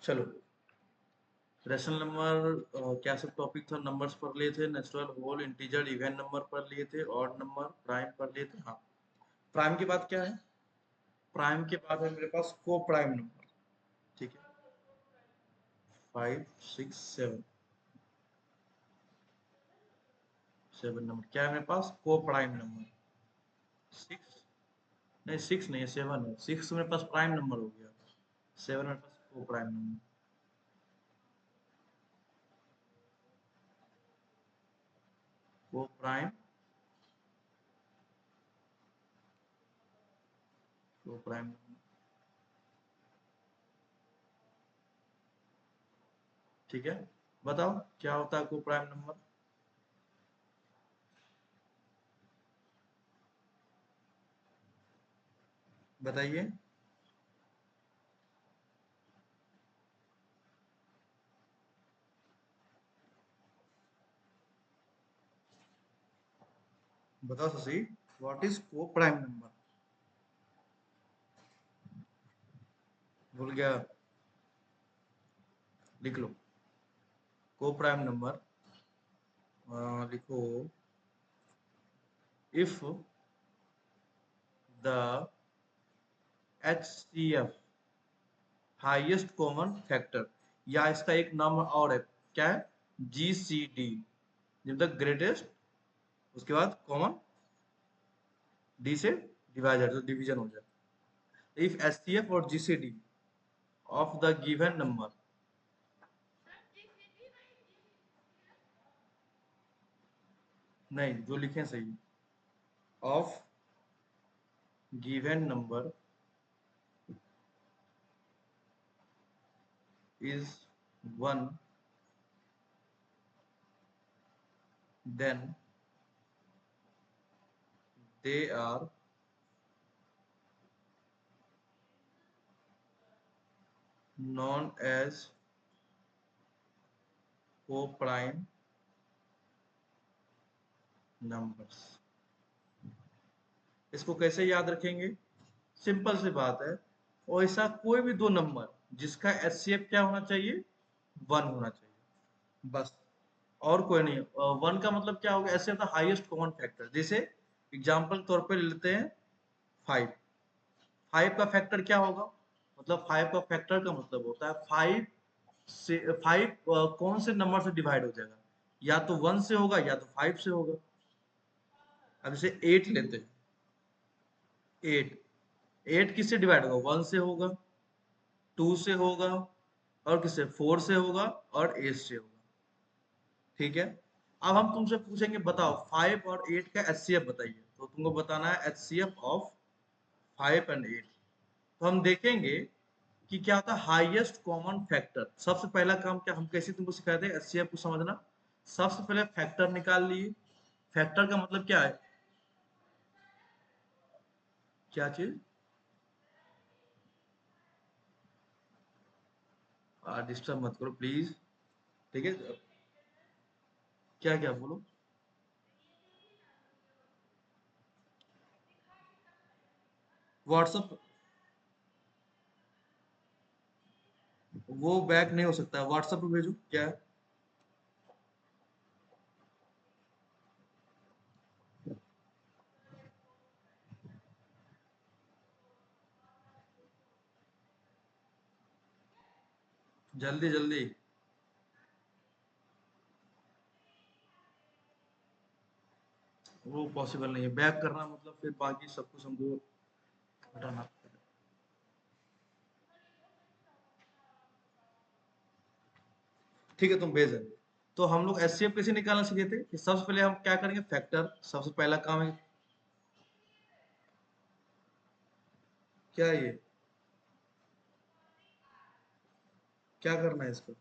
चलो, rational number क्या सब टॉपिक था, नंबर्स पढ़ लिए थे, natural, whole, integer, even number पढ़ लिए थे, ऑड नंबर, प्राइम पढ़ लिए थे। हाँ, प्राइम के बाद क्या है? प्राइम के बाद है मेरे पास को प्राइम नंबर। ठीक है, 5 6 7 7 नंबर क्या है मेरे पास? को प्राइम नंबर। 6 नहीं, 6 नहीं है, 7 है। 6 मेरे पास प्राइम नंबर हो गया, 7 मेरे पास को प्राइम नंबर। को प्राइम, को प्राइम नंबर। ठीक है, बताओ क्या होता है को प्राइम नंबर? बताइए। बताओ शशि, व्हाट इज को प्राइम नंबर? भूल गया? लिख लो को प्राइम नंबर। लिखो, if the HCF highest common factor, या इसका एक नाम और है, क्या है? GCD, जब तक ग्रेटेस्ट, उसके बाद कॉमन, डी से डिवाइडेड तो डिवीजन हो जाए। इफ HCF और GCD of the given number, नहीं जो लिखे सही, of given number is 1, then they are known as co-prime numbers। इसको कैसे याद रखेंगे? सिंपल सी बात है, ऐसा कोई भी दो नंबर जिसका HCF क्या होना चाहिए? 1 होना चाहिए, बस, और कोई नहीं। 1 का मतलब क्या होगा? ऐसे होता है हाईएस्ट कॉमन फैक्टर। जैसे एग्जांपल तौर पे ले लेते हैं 5। 5 का फैक्टर क्या होगा? मतलब 5 का फैक्टर का मतलब होता है 5 से 5 कौन से नंबर से डिवाइड हो जाएगा? या तो 1 से होगा या तो 5 से होगा। अब जैसे 8 लेते हैं, 8 8 किससे डिवाइड होगा? 1 से होगा, 2 से होगा, और किससे? 4 से होगा, और 8 से होगा। ठीक है, अब हम तुमसे पूछेंगे बताओ 5 और 8 का HCF बताइए, तो तुमको बताना है HCF ऑफ 5 एंड 8। तो हम देखेंगे कि क्या होता है हाईएस्ट कॉमन फैक्टर। सबसे पहला काम क्या हम कैसे तुमको सिखाए थे HCF को समझना? सबसे पहले फैक्टर निकाल लिए। फैक्टर का मतलब क्या है? क्या चीज? डिस्टर्ब मत करो प्लीज। ठीक है, क्या क्या बोलो। व्हाट्सअप, वो बैक नहीं हो सकता, व्हाट्सएप पे भेजो क्या है। जल्दी जल्दी। वो पॉसिबल नहीं है बैक करना, मतलब फिर बाकी सब कुछ हमको हटाना। ठीक है, तुम भेज देंगे। तो हम लोग HCF कैसे निकालना सीखे थे कि सबसे पहले हम क्या करेंगे? फैक्टर, सबसे पहला काम है। क्या है ये? क्या करना है इसको?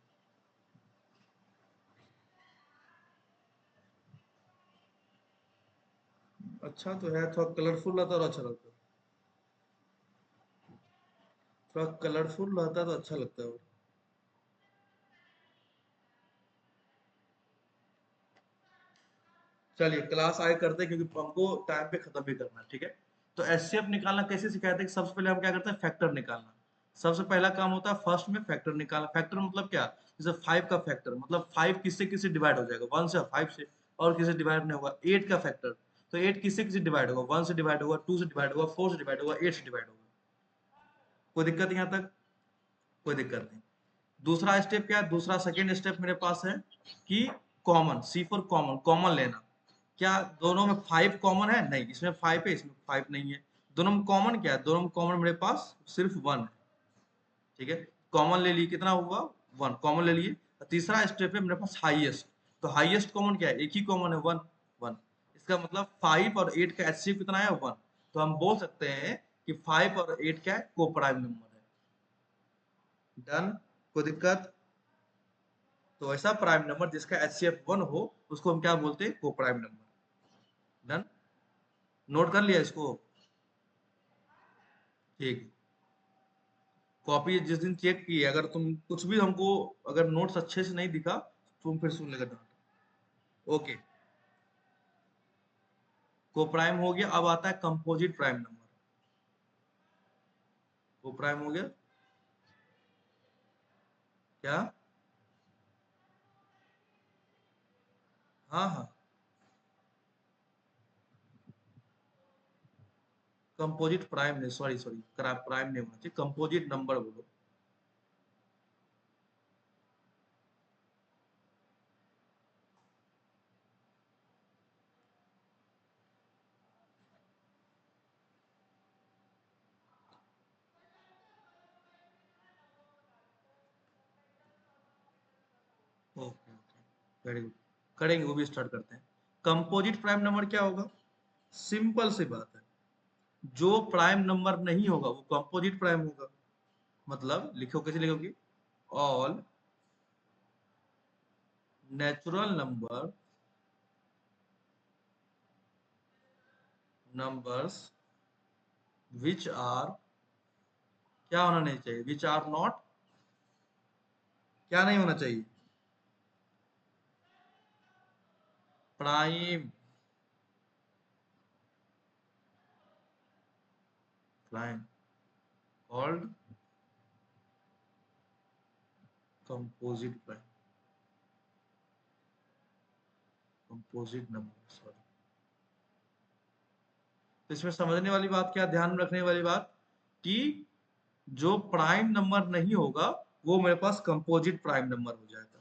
अच्छा तो है, थोड़ा कलरफुल रहता है और अच्छा लगता है। थोड़ा कलरफुल रहता है तो अच्छा लगता है वो। चलिए क्लास आगे करते हैं, क्योंकि हमको टाइम पे खत्म भी करना है। ठीक है, तो HCF निकालना कैसे सिखाते हैं कि सबसे पहले हम क्या करते हैं? फैक्टर निकालना। सबसे पहला काम होता है फर्स्ट में फैक्टर निकालना। फैक्टर मतलब क्या, जैसे 5 का फैक्टर मतलब 5 किससे किससे डिवाइड हो जाएगा, 1 से 5 से, और किससे डिवाइड नहीं होगा। 8 का फैक्टर, तो 8 किससे किससे डिवाइड होगा, 1 से डिवाइड होगा, 2 से डिवाइड होगा, 4 से डिवाइड होगा, 8 से डिवाइड होगा। कोई दिक्कत यहाँ तक, कोई दिक्कत नहीं। दूसरा स्टेप क्या है, दूसरा सेकेंड स्टेप मेरे पास है कि common, C for common, common लेना। क्या दोनों में 5 कॉमन है, नहीं, इसमें 5 है, इसमें 5 नहीं है। दोनों में कॉमन क्या है, दोनों में कॉमन मेरे पास सिर्फ 1 है। ठीक है, कॉमन ले लिए, कितना हुआ, 1 कॉमन ले लिए। तीसरा स्टेप है मेरे पास हाईएस्ट, तो हाईएस्ट कॉमन क्या है, एक ही कॉमन है, 1 1। इसका मतलब 5 और 8 का एचसीएफ कितना है, 1। तो हम बोल सकते हैं कि 5 और 8 क्या है, को प्राइम नंबर है। डन, कोई दिक्कत। तो ऐसा प्राइम नंबर जिसका एचसीएफ 1 हो उसको हम क्या बोलते हैं, को प्राइम नंबर। डन, नोट कर लिया इसको। ठीक, कॉपी जिस दिन चेक की, अगर तुम कुछ भी हमको, अगर नोट्स अच्छे से नहीं दिखा तुम फिर सुन लेगा डांट। ओके, को प्राइम हो गया। अब आता है कंपोजिट प्राइम नंबर। को प्राइम हो गया क्या, हाँ हाँ, कंपोजिट प्राइम नहीं, सॉरी सॉरी, प्राइम नहीं होना चाहिए, कंपोजिट नंबर बोलो। ओके ओके, वेरी गुड, करेंगे, वो भी स्टार्ट करते हैं। कंपोजिट प्राइम नंबर क्या होगा, सिंपल सी बात है, जो प्राइम नंबर नहीं होगा वो कंपोजिट प्राइम होगा। मतलब लिखो, कैसे लिखोगे, all natural number, numbers which are, क्या होना नहीं चाहिए, विच आर नॉट, क्या नहीं होना चाहिए, prime, prime called composite prime, composite number, sorry. तो इसमें समझने वाली बात क्या, ध्यान में रखने वाली बात, कि जो प्राइम नंबर नहीं होगा वो मेरे पास कंपोजिट प्राइम नंबर हो जाएगा।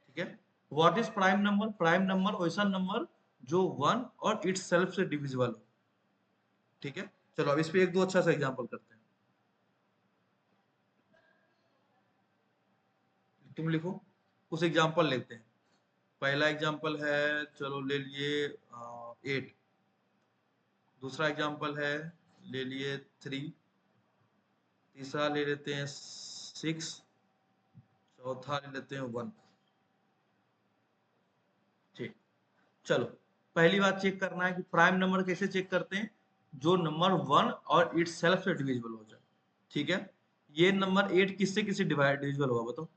ठीक है, what is prime number, prime number वैसा नंबर जो 1 और इट्स सेल्फ से डिविजिबल हो। ठीक है, चलो अब इस पे एक दो अच्छा सा एग्जांपल करते हैं। तुम लिखो, कुछ एग्जांपल लेते हैं। पहला एग्जांपल है, चलो ले लिए 8। दूसरा एग्जांपल है, ले लिए 3। तीसरा ले लेते हैं 6। चौथा ले लेते हैं 1। ठीक, चलो पहली बात चेक करना है कि प्राइम नंबर कैसे चेक करते हैं, जो नंबर 1 और इट्स सेल्फ से डिविजिबल हो जाए। ठीक है, ये नंबर 8 किससे किससे डिविजिबल होगा बताओ,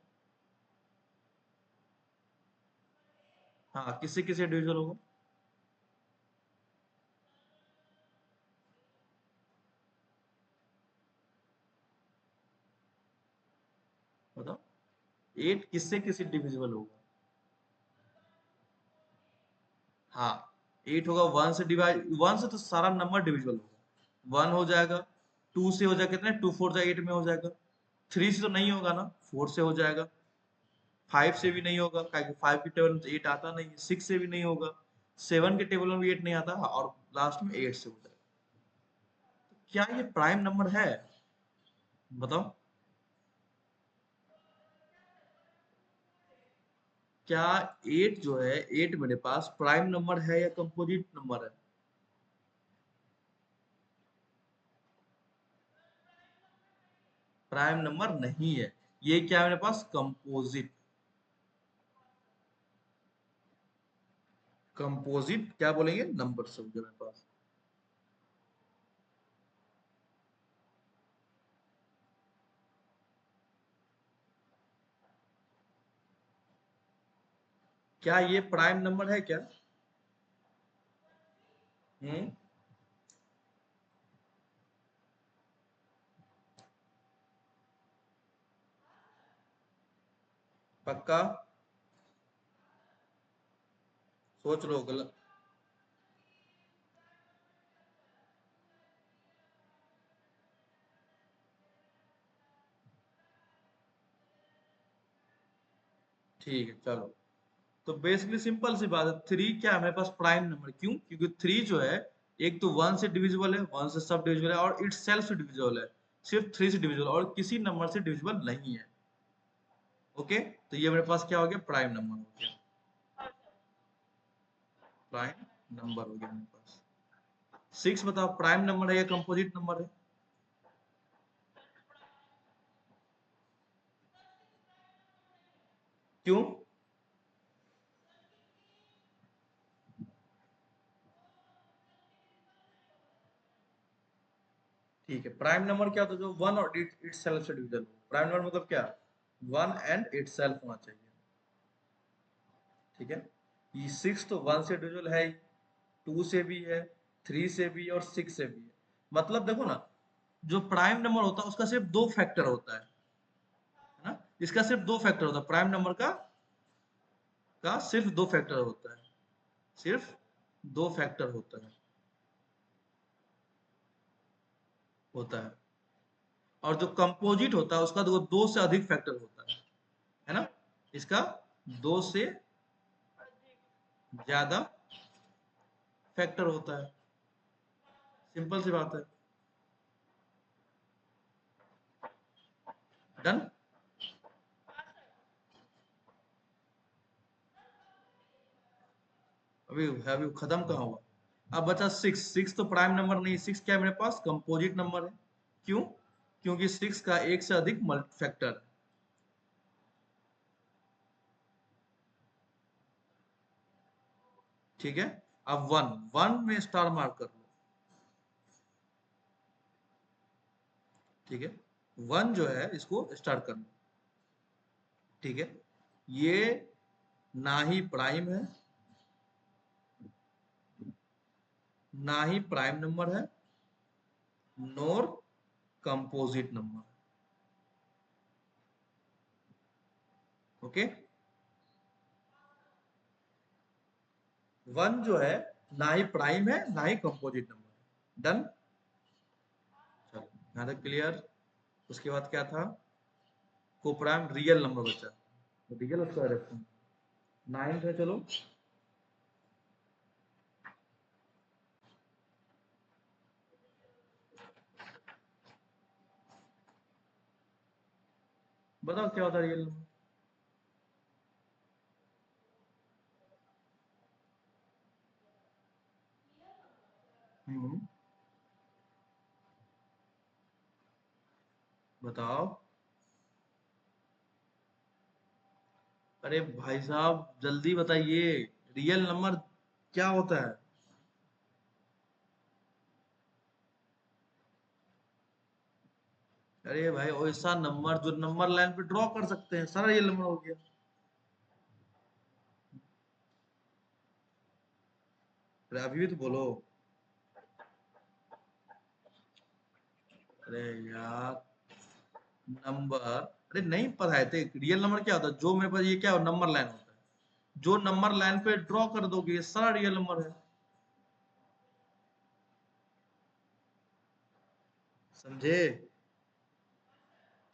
हाँ किससे किससे डिविजिबल होगा, बताओ, 8 किससे किससे डिविजिबल होगा, हाँ 8 होगा 1 से डिवाइड, 1 से तो सारा नंबर डिविजिबल होगा, 1 हो जाएगा, 2 से हो जाएगा, कितने 2 4 जा 8 में हो जाएगा, 3 से तो नहीं होगा ना, 4 से हो जाएगा, 5 से भी नहीं होगा, 5 की टेबल में तो 8 आता नहीं, 6 से भी नहीं होगा, 7 के टेबल में भी 8 नहीं आता, और लास्ट में 8 से हो जाएगा। क्या ये प्राइम नंबर है, बताओ, क्या 8 जो है, 8 मेरे पास प्राइम नंबर है या कंपोजिट नंबर है, प्राइम नंबर नहीं है, ये क्या है मेरे पास, कंपोजिट, कंपोजिट क्या बोलेंगे, नंबर से हो गया मेरे पास। क्या ये प्राइम नंबर है क्या, हम्म, पक्का? सोच लो। गलत? ठीक है चलो। तो बेसिकली सिंपल सी बात है, थ्री क्या है हमारे पास प्राइम नंबर। क्यों? क्योंकि थ्री जो है एक तो वन से डिविजिबल है, वन से सब डिविजिबल है, और इट्स सेल्फ से डिविजिबल है। सिर्फ थ्री से डिविजिबल और किसी नंबर से डिविजिबल नहीं है। ओके, तो ये मेरे पास क्या हो गया? प्राइम नंबर हो गया। प्राइम नंबर हो गया मेरे पास। सिक्स बताओ, प्राइम नंबर है या कंपोजिट नंबर है? क्यों? ठीक है, प्राइम नंबर क्या होता है? जो वन और इट सेल्फ से डिविजन हो। प्राइम नंबर मतलब क्या? वन एंड इट सेल्फ होना चाहिए। ठीक है, ये सिक्स तो वन से डिविजिबल है ही, टू से भी है, थ्री से भी और सिक्स से भी है। मतलब देखो ना, जो प्राइम नंबर होता है उसका सिर्फ दो फैक्टर होता है ना। इसका सिर्फ दो फैक्टर होता है, प्राइम नंबर का सिर्फ दो फैक्टर होता है। सिर्फ दो फैक्टर होता है। और जो कंपोजिट होता है उसका दो से अधिक फैक्टर होता है ना। इसका दो से ज्यादा फैक्टर होता है। सिंपल सी बात है। डन? अभी अभी खत्म कहाँ हुआ? अब बचा सिक्स। सिक्स तो प्राइम नंबर नहीं, सिक्स क्या है मेरे पास? कंपोजिट नंबर है। क्यों? क्योंकि सिक्स का एक से अधिक फैक्टर है। ठीक है, अब वन, वन में स्टार मार्क कर लो। ठीक है, वन जो है इसको स्टार कर लो। ठीक है, ये ना ही प्राइम है, ना ही प्राइम नंबर है, नोर कंपोजिट नंबर। ओके, वन जो है ना ही प्राइम है ना ही कंपोजिट नंबर है। डन? चलो, यहाँ तक क्लियर। उसके बाद क्या था? को प्राइम रियल नंबर बचा। रियल उसका रेफरेंस नाइन है। चलो, बताओ क्या होता है रियल नंबर? हम्म, बताओ। अरे भाई साहब जल्दी बताइए, रियल नंबर क्या होता है? अरे भाई, ऐसा नंबर जो नंबर लाइन पे ड्रॉ कर सकते हैं, सारा रियल नंबर हो गया। अरे अभी भी तो बोलो। अरे यार, नंबर, अरे नहीं पढ़ाए थे। रियल नंबर क्या होता है? जो मेरे पास ये क्या नंबर लाइन होता है, जो नंबर लाइन पे ड्रॉ कर दोगे ये सारा रियल नंबर है। समझे?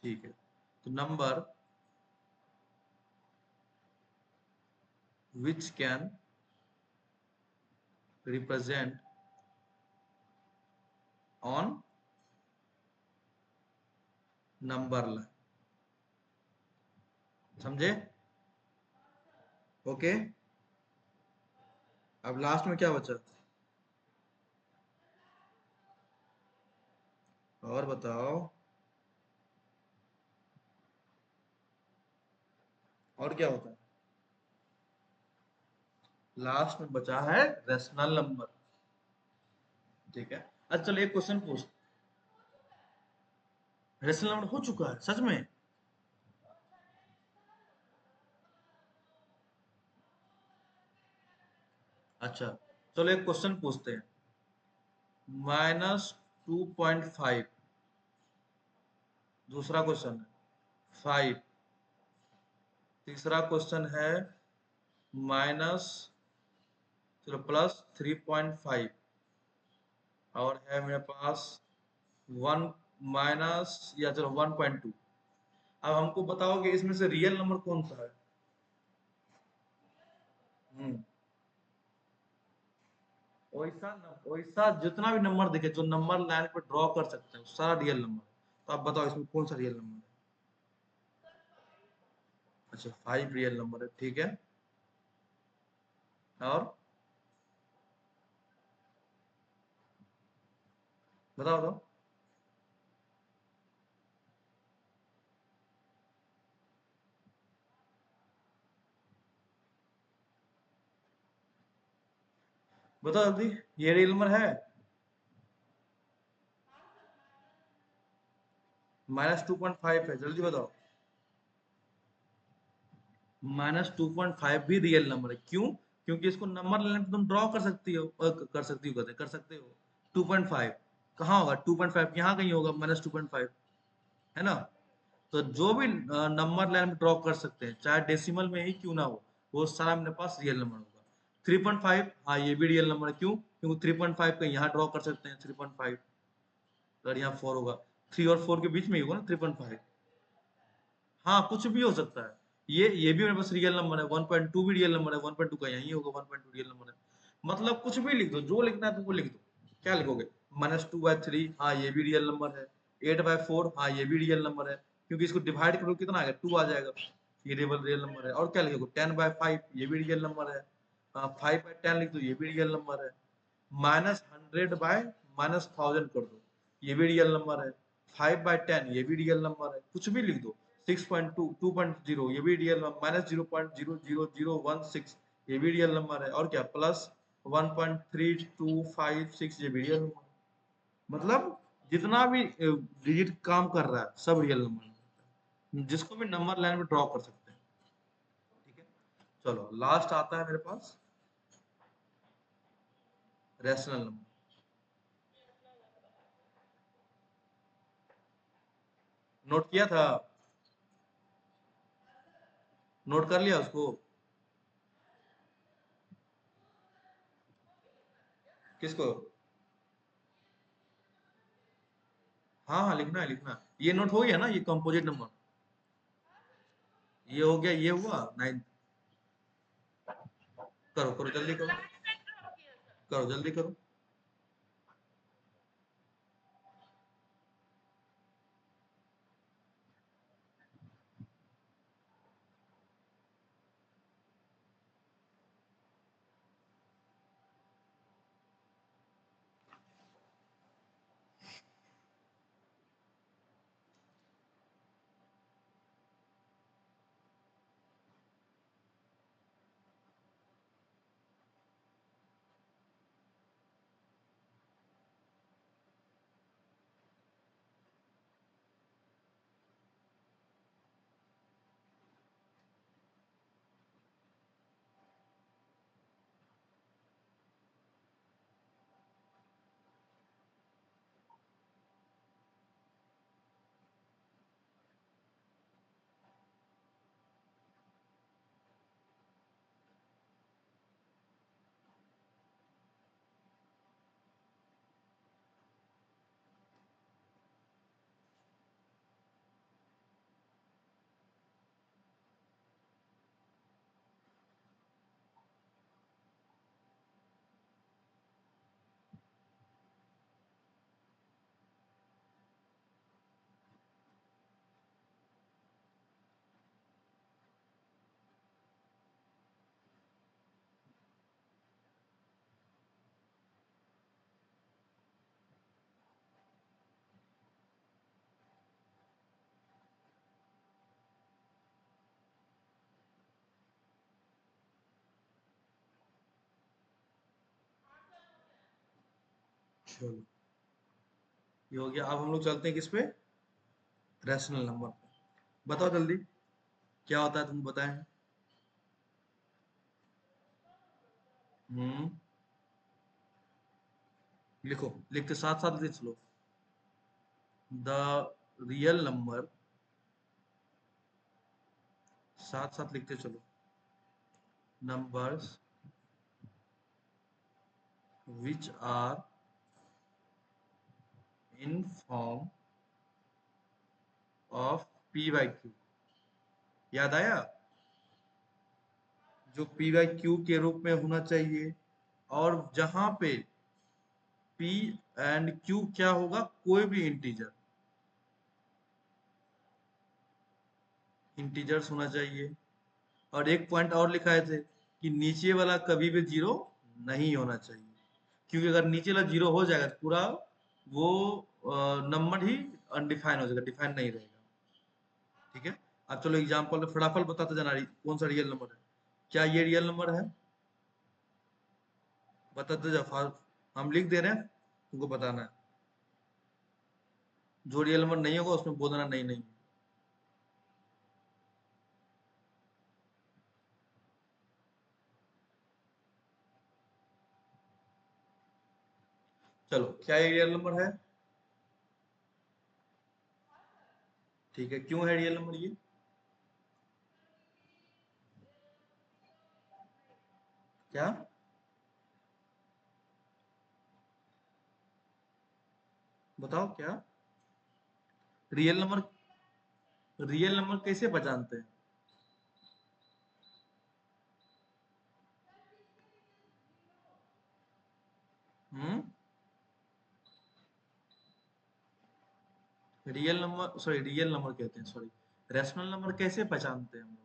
ठीक है, तो number which can represent on number line. समझे? ओके, अब लास्ट में क्या बचा? और बताओ। और क्या होता है? लास्ट में बचा है रेशनल नंबर। ठीक है, अच्छा चलो एक क्वेश्चन पूछ। रेशनल नंबर हो चुका है सच में? अच्छा, चलो एक क्वेश्चन पूछते हैं। -2.5। दूसरा क्वेश्चन है 5 तीसरा क्वेश्चन है माइनस, चलो +3.5 और है मेरे पास 1 माइनस या चलो 1.2। अब हमको बताओ कि इसमें से रियल नंबर कौन सा है। हम्म वैसा जितना भी नंबर दिखे जो नंबर लाइन पे ड्रॉ कर सकते हैं सारा रियल नंबर। तो आप बताओ इसमें कौन सा रियल नंबर है। अच्छा 5 रियल नंबर है, ठीक है। और बताओ बताओ। बताओ जल्दी, ये रियल नंबर है। -2.5 है, जल्दी बताओ। -2.5 भी रियल नंबर है, क्यों? क्योंकि इसको नंबर लाइन पे तुम ड्रॉ कर सकती हो, कर सकती हो, कहते कर सकते हो। 2.5 कहाँ होगा? 2.5 यहाँ कहीं होगा, -2.5, है ना। तो जो भी नंबर लाइन में ड्रॉ कर सकते हैं, चाहे डेसिमल में ही क्यों ना हो, वो सारा मेरे पास रियल नंबर होगा। 3.5, हाँ ये भी रियल नंबर है, क्यों? क्योंकि 3.5 का यहाँ ड्रॉ कर सकते हैं 3.5, अगर यहाँ 4 होगा, 3 और 4 के बीच में ही होगा ना 3.5। हाँ कुछ भी हो सकता है। ये भी मेरे पास रियल नंबर है, 1.2 भी रियल नंबर है, 1.2 का यही होगा, 1.2 रियल नंबर है। मतलब कुछ भी लिख दो, जो लिखना है तुमको लिख दो। क्या लिखोगे? -2/3, हाँ ये भी रियल नंबर है। 8/4, हाँ ये भी रियल नंबर है, क्योंकि इसको डिवाइड करो कितना आ गया, 2 आ जाएगा। ये रियल नंबर है। और क्या लिखोगे? 10/5, ये भी रियल नंबर है। 5/10 लिख दो, ये भी रियल नंबर है। -100/-1000 कर दो, ये भी रियल नंबर है। 5/10, ये भी रियल नंबर है, कुछ भी लिख दो। 6.2, 2.0, ये भी रियल नंबर। -0.00016, ये भी रियल नंबर है। और क्या, +1.3256, ये भी रियल नंबर। मतलब जितना भी डिजिट काम कर रहा है सब रियल नंबर है, जिसको भी नंबर लाइन में ड्रॉ कर सकते हैं। ठीक है, चलो लास्ट आता है मेरे पास रैशनल नंबर। नोट किया था? नोट कर लिया उसको? किसको? हाँ हाँ लिखना है, लिखना है। ये नोट हो गया ना, ये कंपोजिट नंबर। ये हो गया, ये हुआ 9। करो करो जल्दी करो, करो जल्दी करो। चलो ये हो गया। अब हम लोग चलते हैं किस पे? रैशनल नंबर पे। बताओ जल्दी, क्या होता है, तुम बताएं। हम्म लिखो, लिखते साथ साथ लिख लो। द रियल नंबर साथ साथ लिखते चलो। Numbers which are in form of P by Q. याद आया? जो पी बाई क्यू के रूप में होना चाहिए, और जहां पे पी एंड क्यू क्या होगा, कोई भी इंटीजर्स होना चाहिए। और एक पॉइंट और लिखाए थे कि नीचे वाला कभी भी जीरो नहीं होना चाहिए, क्योंकि अगर नीचे वाला जीरो हो जाएगा तो पूरा वो नंबर ही अनडिफाइन हो जाएगा, डिफाइन नहीं रहेगा। ठीक है, अब चलो एग्जाम्पल फटाफट बताते जाना कौन सा रियल नंबर है। क्या ये रियल नंबर है? बताते जाओ, हम लिख दे रहे हैं, तुमको बताना है। जो रियल नंबर नहीं होगा उसमें बोल देना नहीं नहीं। चलो, क्या ये रियल नंबर है? ठीक है, क्यों है रियल नंबर ये? क्या? बताओ क्या? रियल नंबर, रियल नंबर कैसे पहचानते हैं? हम्म, real number, sorry real number कहते हैं, सॉरी। रेशनल नंबर कैसे पहचानते हैं हम लोग?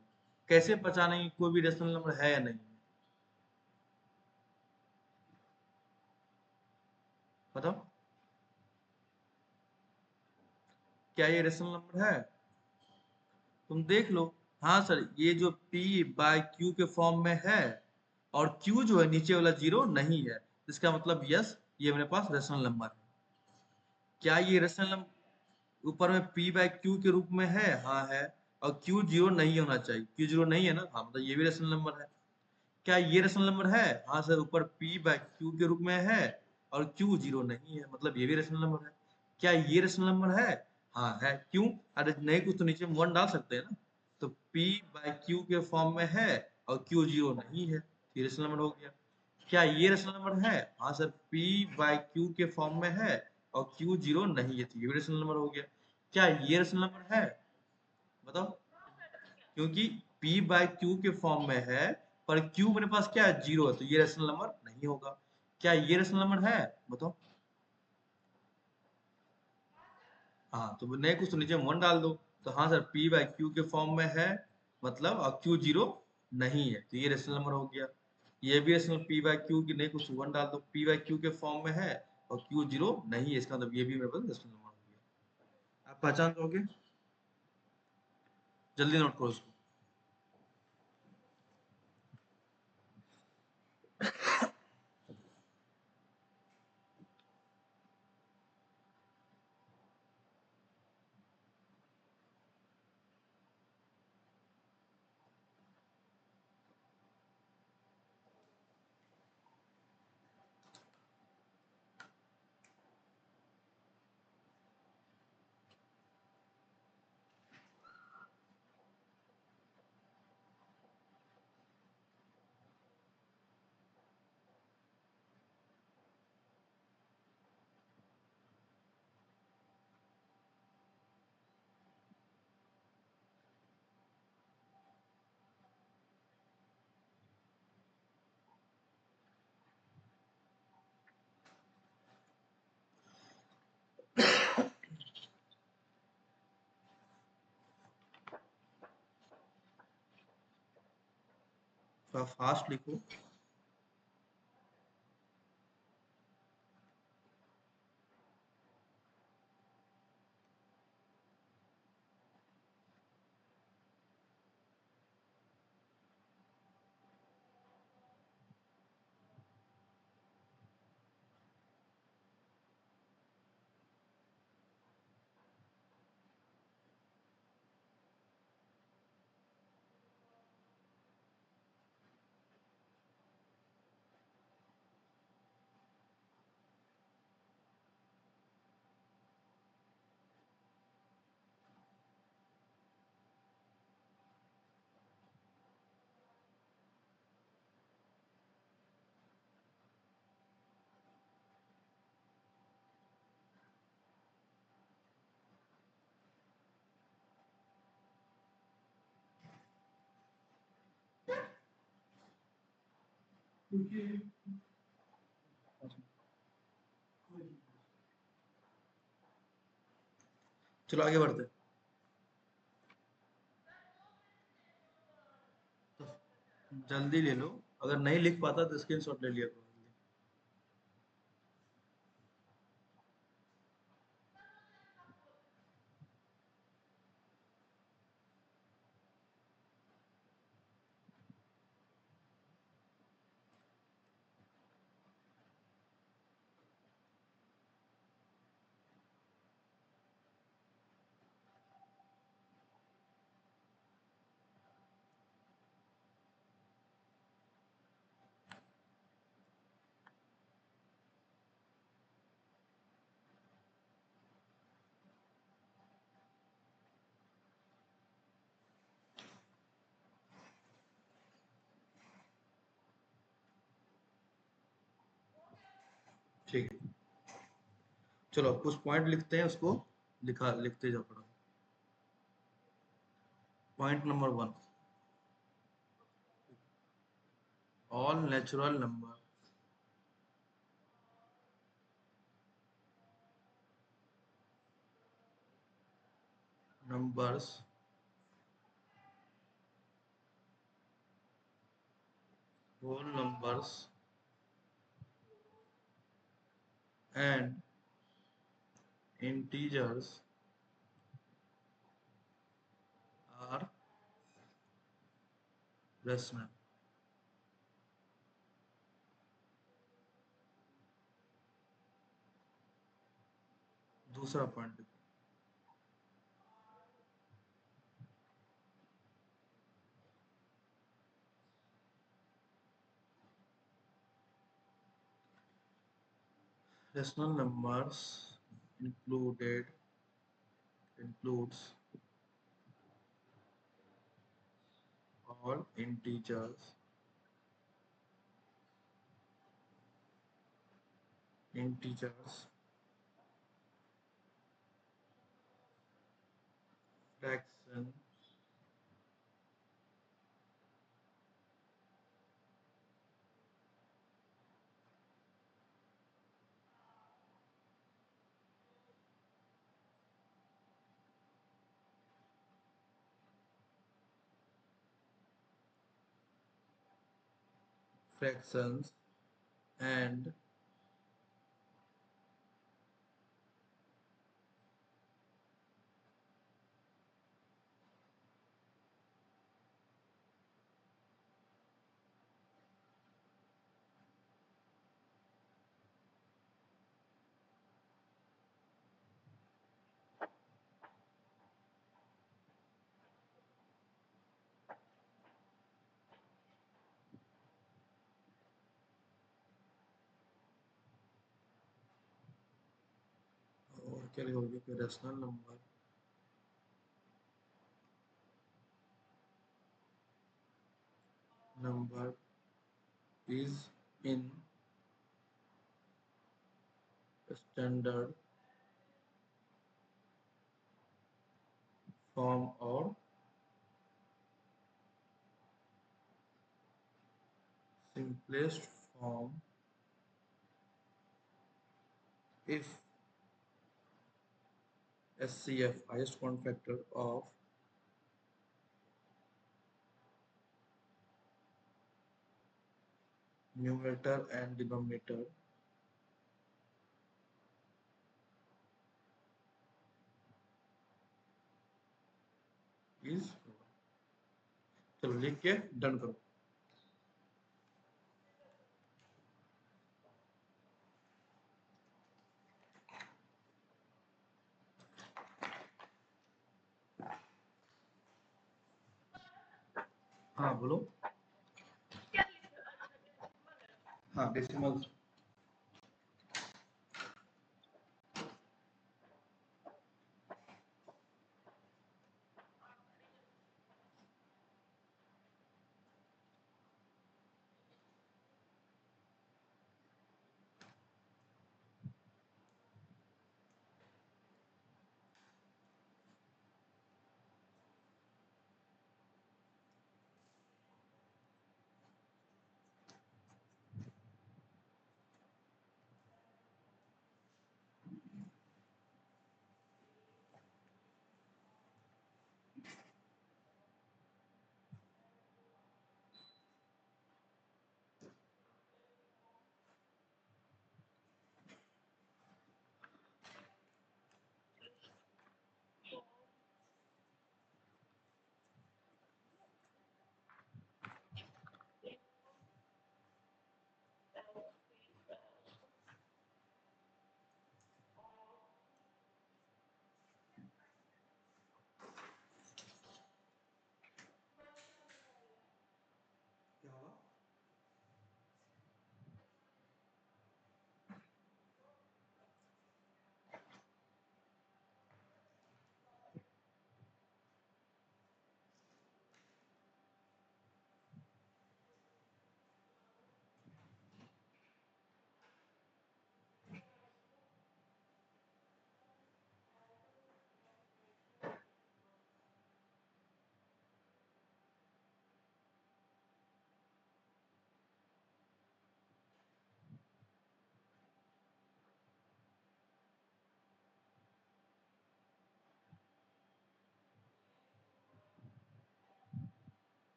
कैसे पहचानेंगे कोई भी रेशनल नंबर है या नहीं? बताओ, क्या ये रेशनल नंबर है? तुम देख लो। हाँ सर, ये जो P बाय Q के फॉर्म में है, और Q जो है नीचे वाला जीरो नहीं है, इसका मतलब यस, ये मेरे पास रेशनल नंबर है। क्या ये रेशनल नंबर ऊपर में P बाय Q के रूप में है? हाँ है। और Q जीरो नहीं होना चाहिए, Q जीरो नहीं है ना, हाँ मतलब ये भी रेशनल नंबर है। क्या ये रेशनल नंबर है? हाँ सर, ऊपर P बाय Q के रूप में है और Q जीरो नहीं है, मतलब ये भी रेशनल नंबर है। क्या ये रेशनल नंबर है? हाँ है। क्यों? अरे नहीं, कुछ तो नीचे में वन डाल सकते हैं ना। तो P बाय Q के फॉर्म में है और Q जीरो नहीं है, तो ये रेशनल नंबर हो गया। क्या ये रेशनल नंबर है? हाँ सर, P बाय Q के फॉर्म में है और Q जीरो नहीं है, तो ये भी रेशनल नंबर हो गया। क्या ये रेशनल नंबर है? बताओ। क्योंकि P बाय Q के फॉर्म में है, पर Q मेरे पास क्या है, जीरो है, तो ये रेशनल नंबर नहीं होगा। क्या ये रेशनल नंबर है? बताओ। हाँ, तो नहीं कुछ तो नीचे वन डाल दो। तो हाँ सर, P बाय Q के फॉर्म में है, मतलब और Q जीरो नहीं है, तो ये रेशनल नंबर हो गया। ये भी रेशनल P बाय Q की, नहीं कुछ वन डाल दो, P बाय Q के फॉर्म में है और Q जीरो नहीं है, इसका मतलब ये भी मेरे पास रेशनल नंबर हो गया। आप पहचान दोगे? जल्दी नोट करो इसको। थोड़ा फास्ट लिखो। चलो आगे बढ़ते हैं। तो जल्दी ले लो, अगर नहीं लिख पाता तो स्क्रीनशॉट ले लिया करो। ठीक है, चलो कुछ पॉइंट लिखते हैं, उसको लिखते जाओ पड़ा। Point number 1, all natural numbers whole numbers and integers are rational। दूसरा point, rational numbers includes all integers, fraction, fractions and और क्या लिखोगे कि rational number is in standard form or simplest form if SCF, highest common factor of numerator and denominator is। चलो लिख के done करो। हाँ बोलो। हाँ डेसिमल।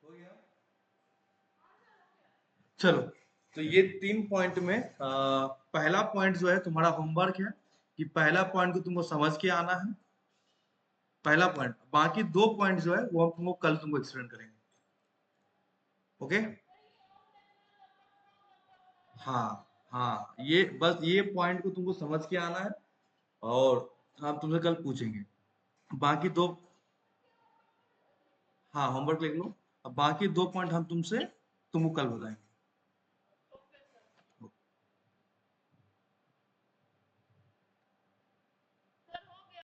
हो गया। चलो, तो ये 3 पॉइंट में पहला पॉइंट जो है तुम्हारा होमवर्क है कि पहला पॉइंट को तुमको समझ के आना है, पहला पॉइंट। बाकी 2 पॉइंट जो है वो हम तुमको कल तुमको एक्सप्लेन करेंगे। ओके, हाँ हाँ, ये बस ये पॉइंट को तुमको समझ के आना है और हम तुमसे कल पूछेंगे। बाकी 2, हाँ होमवर्क लिख लो। अब बाकी 2 पॉइंट हम तुमको कल बताएंगे।